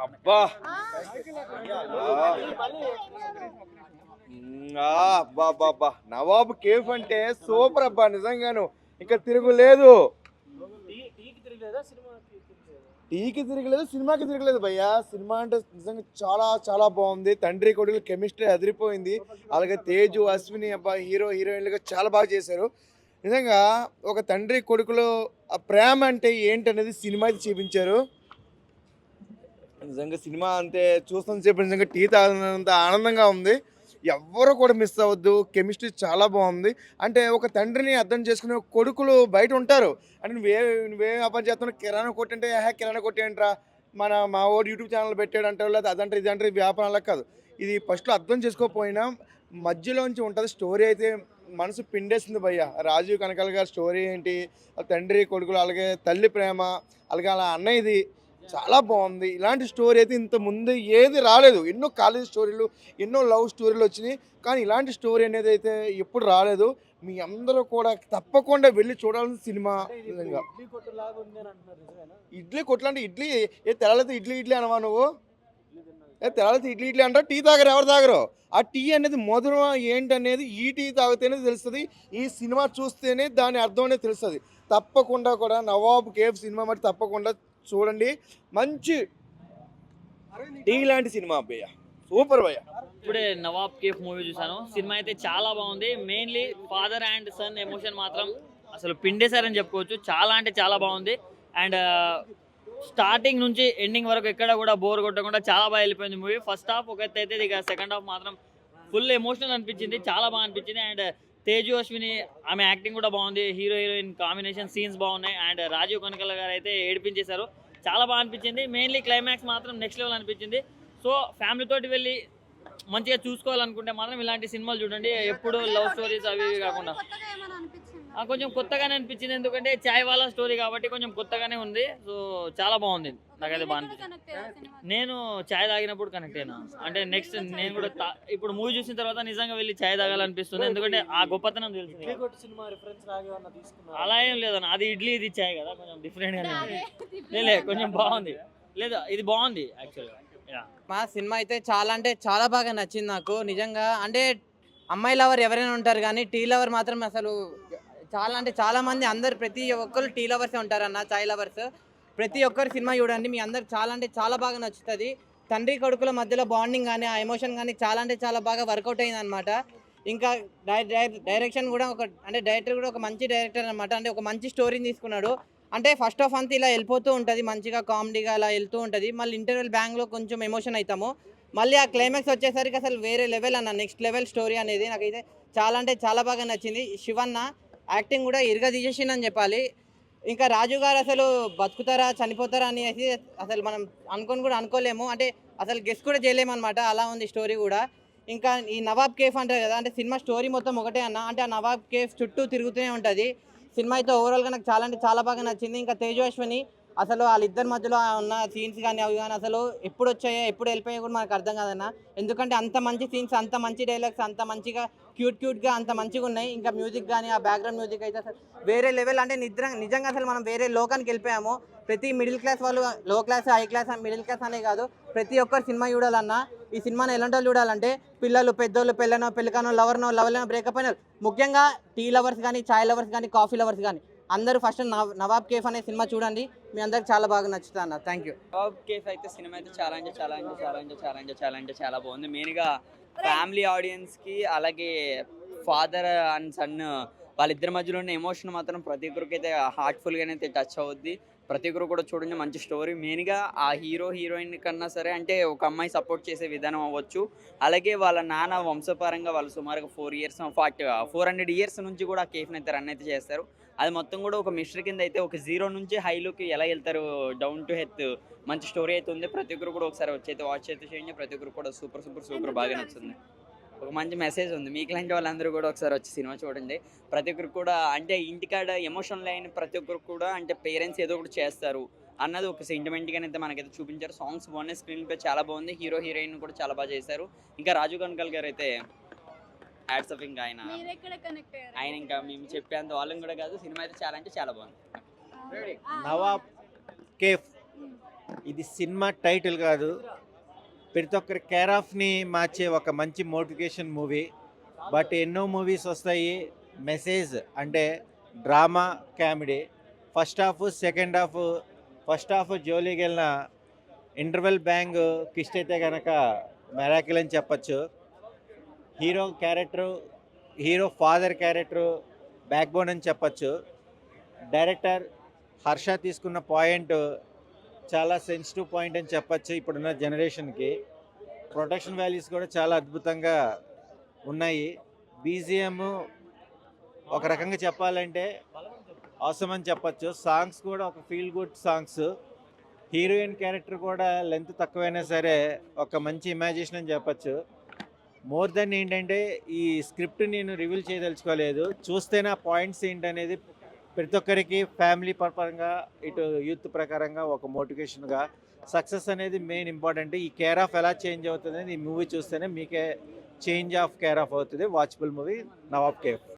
అబ్బా అబ్బా అబ్బా అబ్బా నవాబ్ కేఫ్ అంటే సూపర్ అబ్బా నిజంగాను ఇంకా తిరుగులేదు. టీకి తిరగలేదు, సినిమాకి తిరగలేదు భయ్యా. సినిమా అంటే నిజంగా చాలా చాలా బాగుంది. తండ్రి కొడుకుల కెమిస్ట్రీ అదిరిపోయింది. అలాగే తేజు, అశ్విని అబ్బా హీరో హీరోయిన్లుగా చాలా బాగా చేశారు. నిజంగా ఒక తండ్రి కొడుకులు ఆ ప్రేమ అంటే ఏంటనేది సినిమా అయితే చూపించారు. నిజంగా సినిమా అంతే చూస్తున్న సేపు నిజంగా టీ తాగినంత ఆనందంగా ఉంది. ఎవ్వరు కూడా మిస్ అవ్వద్దు. కెమిస్ట్రీ చాలా బాగుంది. అంటే ఒక తండ్రిని అర్థం చేసుకునే కొడుకులు బయట ఉంటారు. అంటే నువ్వేం అర్థం చేస్తున్నావు, కిరాణా కొట్టు అంటే కిరాణా కొట్టు ఏంట్రా, మా వాడు యూట్యూబ్ ఛానల్ పెట్టాడు అంటారు, లేదా అదంటారు ఇదంటారు, ఇది వ్యాపారం అలా కాదు. ఇది ఫస్ట్లో అర్థం చేసుకోకపోయినా మధ్యలోంచి ఉంటుంది స్టోరీ అయితే మనసు పిండేసింది భయ్య. రాజీవ్ కనకాల గారి స్టోరీ ఏంటి, ఆ తండ్రి కొడుకులు అలాగే తల్లి ప్రేమ, అలాగే అలా అన్నయ్యది చాలా బాగుంది. ఇలాంటి స్టోరీ అయితే ఇంత ముందు ఏది రాలేదు. ఎన్నో కాలేజ్ స్టోరీలు, ఎన్నో లవ్ స్టోరీలు వచ్చినాయి, కానీ ఇలాంటి స్టోరీ అనేది అయితే ఎప్పుడు రాలేదు. మీ అందరూ కూడా తప్పకుండా వెళ్ళి చూడాల్సిన సినిమా. నిజంగా ఇడ్లీ కొట్లు అంటే ఇడ్లీ తెల్లలైతే ఇడ్లీ ఇడ్లీ అనవా నువ్వు? తెల్లలైతే ఇడ్లీ ఇడ్లీ అంటారు. టీ తాగరు, ఎవరు తాగరు. ఆ టీ అనేది మధురం ఏంటనేది ఈ టీ తాగితేనే తెలుస్తుంది. ఈ సినిమా చూస్తేనే దాని అర్థం అనేది తెలుస్తుంది. తప్పకుండా కూడా నవాబ్ కేఫ్ సినిమా మరి తప్పకుండా చూడండి. మంచి టీ లాంటి సినిమా అబ్బయ్య, సూపర్ భయ్య. ఇప్పుడే నవాబ్ కేఫ్ మూవీ చూసాను. సినిమా అయితే చాలా బాగుంది. Mainly father and son emotion మాత్రం అసలు పిండేశారని చెప్పుకోవచ్చు. చాలా అంటే చాలా బాగుంది. అండ్ స్టార్టింగ్ నుంచి ఎండింగ్ వరకు ఎక్కడ కూడా బోర్ కొట్టకుండా చాలా బాగా వెళ్ళిపోయింది మూవీ. ఫస్ట్ హాఫ్ ఒక ఎత్తు అయితే, ఇక సెకండ్ హాఫ్ మాత్రం ఫుల్ ఎమోషనల్ అనిపించింది, చాలా బాగా అనిపించింది. అండ్ తేజు అశ్విని ఆమె యాక్టింగ్ కూడా బాగుంది. హీరో హీరోయిన్ కాంబినేషన్ సీన్స్ బాగున్నాయి. అండ్ రాజీవ్ కనకాల గారు అయితే ఏడిపించేశారు, చాలా బాగా అనిపించింది. మెయిన్లీ క్లైమాక్స్ మాత్రం నెక్స్ట్ లెవెల్ అనిపించింది. సో ఫ్యామిలీ తోటి వెళ్ళి మంచిగా చూసుకోవాలనుకుంటే మాత్రం ఇలాంటి సినిమాలు చూడండి. ఎప్పుడు లవ్ స్టోరీస్ అవి ఇవి కాకుండా కొంచెం కొత్తగానే అనిపించింది. ఎందుకంటే చాయ్ వాళ్ళ స్టోరీ కాబట్టి కొంచెం కొత్తగానే ఉంది. సో చాలా బాగుంది, నాకైతే బాగా అనిపించింది. నేను చాయ్ తాగినప్పుడు కనెక్ట్ అయినా. అంటే నెక్స్ట్ నేను కూడా ఇప్పుడు మూవీ చూసిన తర్వాత నిజంగా వెళ్ళి చాయ్ తాగాలనిపిస్తుంది. ఎందుకంటే ఆ గొప్పతనం తెలుసు. అలా ఏం లేదన్న, అది ఇడ్లీ ఇది చాయ్ కదా, కొంచెం డిఫరెంట్ గానే ఉంది. లేదు కొంచెం బాగుంది, లేదా ఇది బాగుంది యాక్చువల్గా. మా సినిమా అయితే చాలా అంటే చాలా బాగా నచ్చింది నాకు నిజంగా. అంటే అమ్మాయి లవర్ ఎవరైనా ఉంటారు, కానీ టీ లవర్ మాత్రం అసలు చాలా అంటే చాలా మంది, అందరు ప్రతి ఒక్కరు టీ లవర్సే ఉంటారన్న, చాయ్ లవర్స్. ప్రతి ఒక్కరు సినిమా చూడండి, మీ అందరికి చాలా అంటే చాలా బాగా నచ్చుతుంది. తండ్రి కొడుకుల మధ్యలో బాండింగ్ కానీ ఆ ఎమోషన్ కానీ చాలా అంటే చాలా బాగా వర్కౌట్ అయింది అనమాట. ఇంకా డైరెక్షన్ కూడా అంటే డైరెక్టర్ కూడా ఒక మంచి డైరెక్టర్ అనమాట. అంటే ఒక మంచి స్టోరీని తీసుకున్నాడు. అంటే ఫస్ట్ ఆఫ్ అంతా ఇలా వెళ్ళిపోతూ ఉంటుంది, మంచిగా కామెడీగా అలా వెళ్తూ ఉంటుంది. మళ్ళీ ఇంటర్వెల్ బ్యాంగ్లో కొంచెం ఎమోషన్ అవుతాము. మళ్ళీ ఆ క్లైమాక్స్ వచ్చేసరికి అసలు వేరే లెవెల్ అన్న, నెక్స్ట్ లెవెల్ స్టోరీ అనేది నాకైతే చాలా అంటే చాలా బాగా నచ్చింది. శివన్న యాక్టింగ్ కూడా ఇరుగా తీసేసిందని చెప్పాలి. ఇంకా రాజు గారు అసలు బతుకుతారా చనిపోతారా అనేసి అసలు మనం కూడా అనుకోలేము. అంటే అసలు గెస్ కూడా చేయలేము అనమాట, అలా ఉంది స్టోరీ కూడా. ఇంకా ఈ నవాబ్ కేఫ్ అంటారు కదా, అంటే సినిమా స్టోరీ మొత్తం ఒకటే అన్న. అంటే ఆ నవాబ్ కేఫ్ చుట్టూ తిరుగుతూనే ఉంటుంది. సినిమా అయితే ఓవరాల్గా నాకు చాలా అంటే చాలా బాగా నచ్చింది. ఇంకా తేజు అశ్విని అసలు వాళ్ళిద్దరి మధ్యలో ఉన్న సీన్స్ కానీ అవి కానీ అసలు ఎప్పుడు వచ్చాయో ఎప్పుడు వెళ్ళిపోయాయో కూడా మనకు అర్థం కాదన్న. ఎందుకంటే అంత మంచి సీన్స్, అంత మంచి డైలాగ్స్, అంత మంచిగా క్యూట్గా అంత మంచిగా ఉన్నాయి. ఇంకా మ్యూజిక్ కానీ ఆ బ్యాక్గ్రౌండ్ మ్యూజిక్ అయితే అసలు వేరే లెవెల్. అంటే నిజంగా అసలు మనం వేరే లోకానికి వెళ్ళిపోయాము. ప్రతి మిడిల్ క్లాస్ వాళ్ళు, లో class high class middle class అనే కాదు, ప్రతి ఒక్కరు సినిమా చూడాలన్నా. ఈ సినిమాని ఎలాంటి వాళ్ళు చూడాలంటే పిల్లలు, పెద్దోళ్ళు, పెళ్ళనో పెళ్ళికనో, లవర్నో బ్రేకప్ అయిన, ముఖ్యంగా టీ లవర్స్ కానీ, చాయ్ లవర్స్ కానీ, కాఫీ లవర్స్ కానీ అందరూ ఫస్ట్ నవాబ్ కేఫ్ అనే సినిమా చూడండి, మీ అందరికి చాలా బాగా నచ్చుతుంది అన్న. Thank you. నవాబ్ కేఫ్ అయితే సినిమా అయితే చాలా బాగుంది. మెయిన్గా ఫ్యామిలీ ఆడియన్స్కి, అలాగే ఫాదర్ అండ్ సన్ వాళ్ళిద్దరి మధ్యలో ఉన్న ఎమోషన్ మాత్రం ప్రతి ఒక్కరికి అయితే హార్ట్ఫుల్గానే అయితే టచ్ అవుద్ది. ప్రతి ఒక్కరు కూడా చూడండి, మంచి స్టోరీ. మెయిన్గా ఆ హీరో హీరోయిన్ కన్నా సరే, అంటే ఒక అమ్మాయి సపోర్ట్ చేసే విధానం అవ్వచ్చు, అలాగే వాళ్ళ నాన్న వంశపరంగా వాళ్ళు సుమారుగా 400 ఇయర్స్ నుంచి కూడా ఆ కేఫ్ని అయితే రన్ అయితే చేస్తారు. అది మొత్తం కూడా ఒక మిస్టరీ కింద అయితే ఒక జీరో నుంచి హైలోకి ఎలా వెళ్తారు, డౌన్ టు హెత్ మంచి స్టోరీ అయితే ఉంది. ప్రతి ఒక్కరు కూడా ఒకసారి వచ్చి అయితే వాచ్ అయితే చేయండి. ప్రతి ఒక్కరు కూడా సూపర్ బాగా నచ్చుతుంది. ఒక మంచి మెసేజ్ ఉంది. మీకు లాంటి వాళ్ళందరూ కూడా ఒకసారి వచ్చి సినిమా చూడండి. ప్రతి ఒక్కరు కూడా అంటే ఇంటికాడ ఎమోషనల్ అయిన ప్రతి ఒక్కరు కూడా అంటే పేరెంట్స్ ఏదో ఒకటి చేస్తారు అన్నది ఒక సెంటిమెంట్గానే అయితే మనకైతే చూపించారు. సాంగ్స్ బాగున్నాయి, స్క్రీన్ ప్లే చాలా బాగుంది, హీరో హీరోయిన్ కూడా చాలా బాగా చేశారు. ఇంకా రాజు కనకాల్ గారు అయితే హ్యాట్స్ ఆఫ్. ఇంకా ఆయన ఇంకా మేము చెప్పేంత వాళ్ళం కూడా కాదు. సినిమా అయితే చాలా అంటే చాలా బాగుంది. నవాబ్ కేఫ్ ఇది సినిమా టైటిల్ కాదు, ప్రతి ఒక్కరి కేర్ ఆఫ్ని మార్చే ఒక మంచి మోటివేషన్ మూవీ. బట్ ఎన్నో మూవీస్ వస్తాయి మెసేజ్ అంటే drama comedy. First half second half, first half జోలీకి వెళ్ళిన ఇంటర్వెల్ బ్యాంగ్ కిస్ట్ అయితే కనుక మెరాకిల్ అని చెప్పచ్చు. Hero character, hero father character backbone అని చెప్పచ్చు. డైరెక్టర్ హర్ష తీసుకున్న పాయింట్ చాలా సెన్సిటివ్ పాయింట్ అని చెప్పచ్చు ఇప్పుడున్న జనరేషన్కి. ప్రొటెక్షన్ వాల్యూస్ కూడా చాలా అద్భుతంగా ఉన్నాయి. బీజిఎం ఒక రకంగా చెప్పాలంటే అవసరం అని చెప్పచ్చు. సాంగ్స్ కూడా ఒక feel good songs. Heroine character కూడా లెంత్ తక్కువైనా సరే ఒక మంచి ఇమాజినేషన్ అని చెప్పచ్చు. మోర్ దెన్ ఏంటంటే ఈ స్క్రిప్ట్ నేను రివీల్ చేయదలుచుకోలేదు, చూస్తేనే ఆ పాయింట్స్ ఏంటనేది ప్రతి ఒక్కరికి ఫ్యామిలీ పరంగా ఇటు యూత్ ప్రకారంగా ఒక మోటివేషన్గా. సక్సెస్ అనేది మెయిన్ ఇంపార్టెంట్. ఈ కేర్ ఆఫ్ ఎలా చేంజ్ అవుతుంది ఈ మూవీ చూస్తేనే మీకే చేంజ్ ఆఫ్ కేర్ ఆఫ్ అవుతుంది. Watchable movie Nawab cafe.